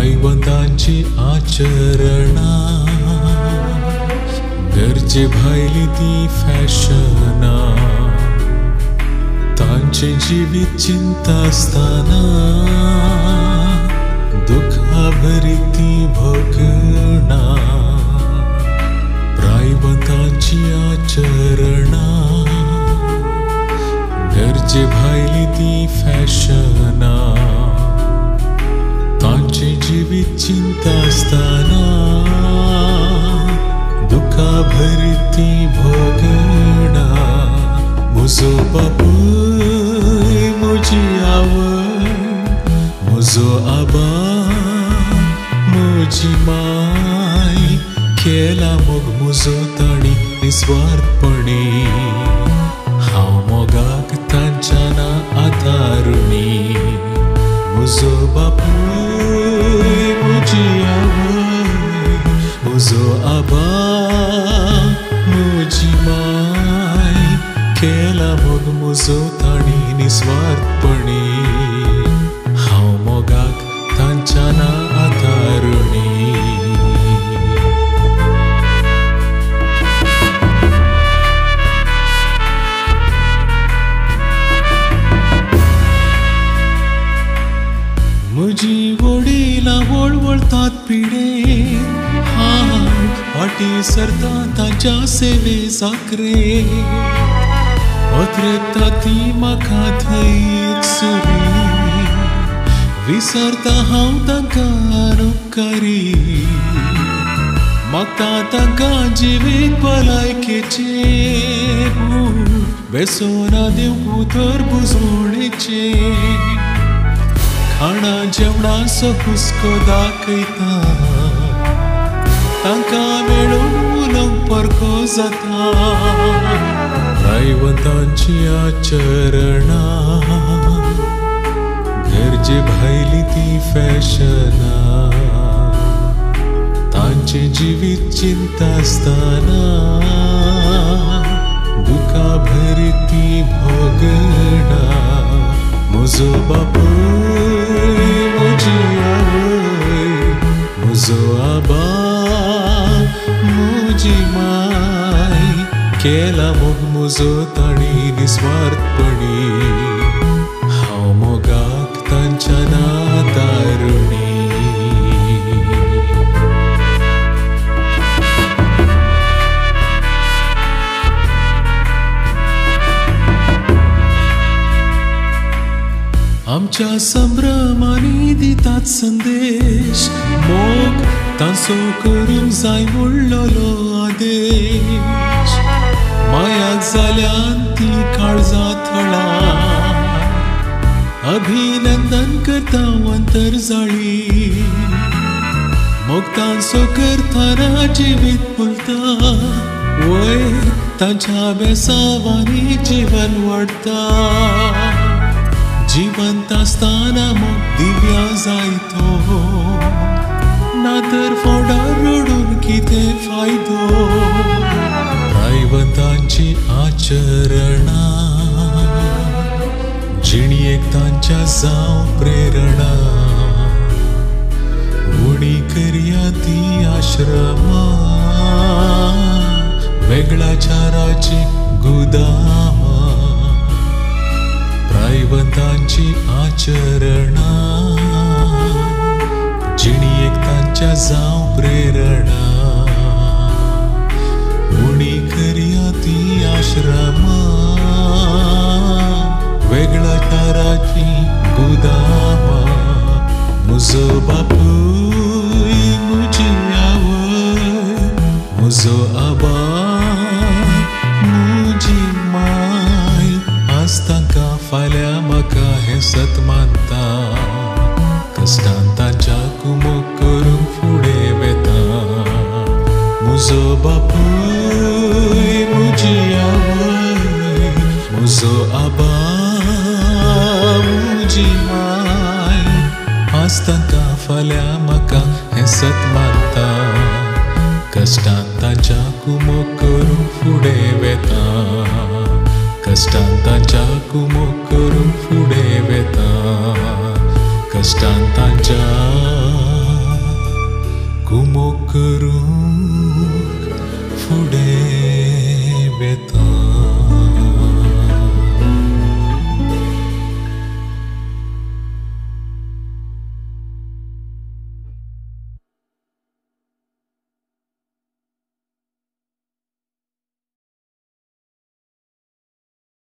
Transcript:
प्रायवंतांची आचरणा गरजे भायली ती फॅशना तांचे जिवीत चिंता आसतना दुखा भरी ती भोगना प्रायवंतांची आचरणा गरजे भायली ती फॅशना तांचे जिवीत चिंता आसतना दुखा भरी ती भोगना म्हजो बापूय म्हजी आवय म्हजो आबा म्हजी माय केला मोग म्हजो ताणी निस्वार्थपणी हांव मोगाक तांच्याना आदारुणी म्हजो बापूय म्हजी आवय म्हजो आबा म्हजी माय केला मोग म्हजो ताणी निस्वार्थपणी हांव मोगाक तांच्याना आदारुणी म्हजी वडीलां वळवळतात पिडे फाटी सरता तांच्या सेवे साकरे ओतरेता ती म्हाका थंय सुरी विसरता हांव तांकां अनुपकारी मागता तांकां जिवीत भलायकेचे बेसोना दिवंक उतर बुजवणेचे खाणा जेवणाचो हुस्को दाखयता तांकां मेळून उलोवंक परको जाता प्रायवंतांची आचरणा गरजे भायली ती फॅशना तांचे जिवीत चिंता आसतना दुखा भरी ती भोगना म्हजो बापूय म्हजी आवय म्हजो आबा म्हजी माय केला मोग म्हजो ताणी निस्वार्थपणी हांव मोगाक तांच्याना आदारुणी आमच्या संभ्रमांनी दितात संदेश मोग तांचो करूंक जाय म्हणलोलो आदेश मायाक जाल्यान ती काळजां थळा अभिनंदन करता अंतरजाळी मोग तांचो करतना जिवीत फुलता वय तांच्या बेसावांनी जीवन वाडटा जिवंत आसतना मोग दिव्या जायतो नातर फोंडार रडून कितें फायदो प्रायवंतांची आचरणा जिणयेक तांच्या जावं प्रेरणा उणी करया ती आश्रमा वेगळाचाराची गुदामा प्रायवंतांची आचरणा जिणयेक तांच्या जावं प्रेरणा उणी करया ती आश्रमा वेगळाचाराची गुदामा म्हजो बापूय म्हजी आवय म्हजो आबा म्हजी माय आज तांकां फाल्यां म्हाका हें सत मानता कश्टान तांच्या कुमोग करूंक फुडें वेता म्हजो बापूय म्हजी आवय म्हजो आबा म्हजी माय आज तांकां फाल्यां म्हाका हें सत मानता कश्टान तांच्या कुमोग करूंक फुडें वेता कश्टान तांच्या कुमोग करूंक फुडें वेता कश्टान तांच्या करूं